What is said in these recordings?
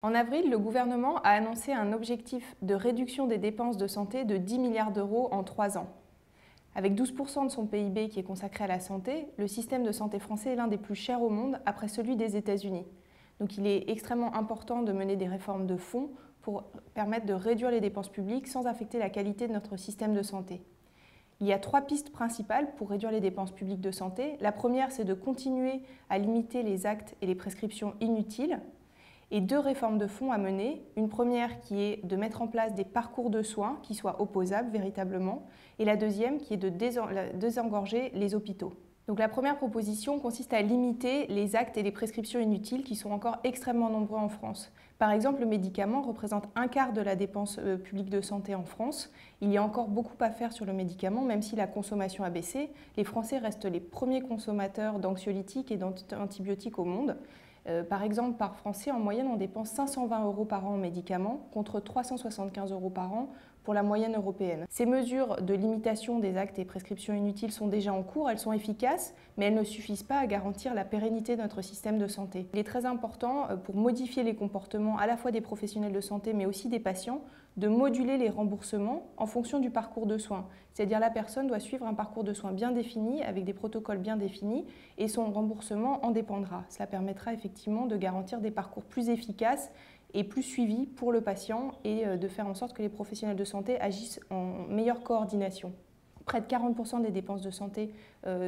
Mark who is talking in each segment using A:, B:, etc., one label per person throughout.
A: En avril, le gouvernement a annoncé un objectif de réduction des dépenses de santé de 10 milliards d'euros en 3 ans. Avec 12% de son PIB qui est consacré à la santé, le système de santé français est l'un des plus chers au monde après celui des États-Unis. Donc il est extrêmement important de mener des réformes de fond pour permettre de réduire les dépenses publiques sans affecter la qualité de notre système de santé. Il y a 3 pistes principales pour réduire les dépenses publiques de santé. La première, c'est de continuer à limiter les actes et les prescriptions inutiles. Et 2 réformes de fond à mener. Une première qui est de mettre en place des parcours de soins qui soient opposables véritablement. Et la deuxième qui est de désengorger les hôpitaux. Donc la première proposition consiste à limiter les actes et les prescriptions inutiles qui sont encore extrêmement nombreux en France. Par exemple, le médicament représente un quart de la dépense publique de santé en France. Il y a encore beaucoup à faire sur le médicament, même si la consommation a baissé. Les Français restent les premiers consommateurs d'anxiolytiques et d'antibiotiques au monde. Par exemple, par Français, en moyenne, on dépense 520 € par an en médicaments, contre 375 € par an pour la moyenne européenne. Ces mesures de limitation des actes et prescriptions inutiles sont déjà en cours, elles sont efficaces, mais elles ne suffisent pas à garantir la pérennité de notre système de santé. Il est très important, pour modifier les comportements à la fois des professionnels de santé, mais aussi des patients, de moduler les remboursements en fonction du parcours de soins. C'est-à-dire la personne doit suivre un parcours de soins bien défini, avec des protocoles bien définis, et son remboursement en dépendra. Cela permettra effectivement de garantir des parcours plus efficaces et plus suivis pour le patient et de faire en sorte que les professionnels de santé agissent en meilleure coordination. Près de 40% des dépenses de santé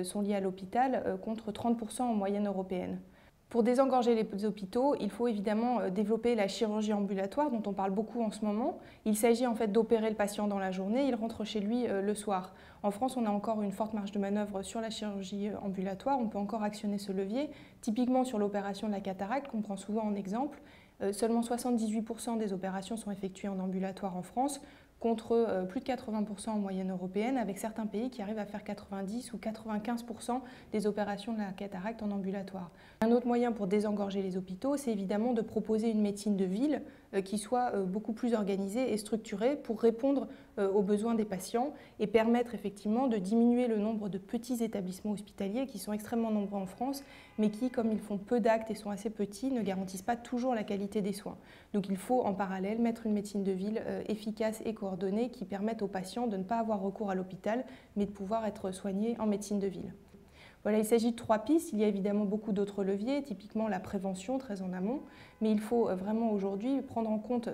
A: sont liées à l'hôpital, contre 30% en moyenne européenne. Pour désengorger les hôpitaux, il faut évidemment développer la chirurgie ambulatoire dont on parle beaucoup en ce moment. Il s'agit en fait d'opérer le patient dans la journée, il rentre chez lui le soir. En France, on a encore une forte marge de manœuvre sur la chirurgie ambulatoire, on peut encore actionner ce levier. Typiquement sur l'opération de la cataracte, qu'on prend souvent en exemple, seulement 78% des opérations sont effectuées en ambulatoire en France, contre plus de 80% en moyenne européenne, avec certains pays qui arrivent à faire 90 ou 95% des opérations de la cataracte en ambulatoire. Un autre moyen pour désengorger les hôpitaux, c'est évidemment de proposer une médecine de ville qui soit beaucoup plus organisée et structurée pour répondre aux besoins des patients et permettre effectivement de diminuer le nombre de petits établissements hospitaliers qui sont extrêmement nombreux en France, mais qui, comme ils font peu d'actes et sont assez petits, ne garantissent pas toujours la qualité des soins. Donc il faut en parallèle mettre une médecine de ville efficace et coordonnée qui permette aux patients de ne pas avoir recours à l'hôpital, mais de pouvoir être soignés en médecine de ville. Voilà, il s'agit de 3 pistes. Il y a évidemment beaucoup d'autres leviers, typiquement la prévention très en amont, mais il faut vraiment aujourd'hui prendre en compte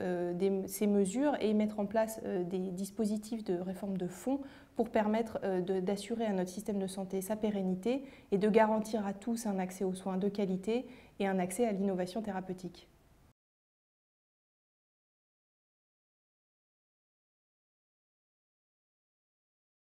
A: ces mesures et mettre en place des dispositifs de réforme de fond pour permettre d'assurer à notre système de santé sa pérennité et de garantir à tous un accès aux soins de qualité et un accès à l'innovation thérapeutique.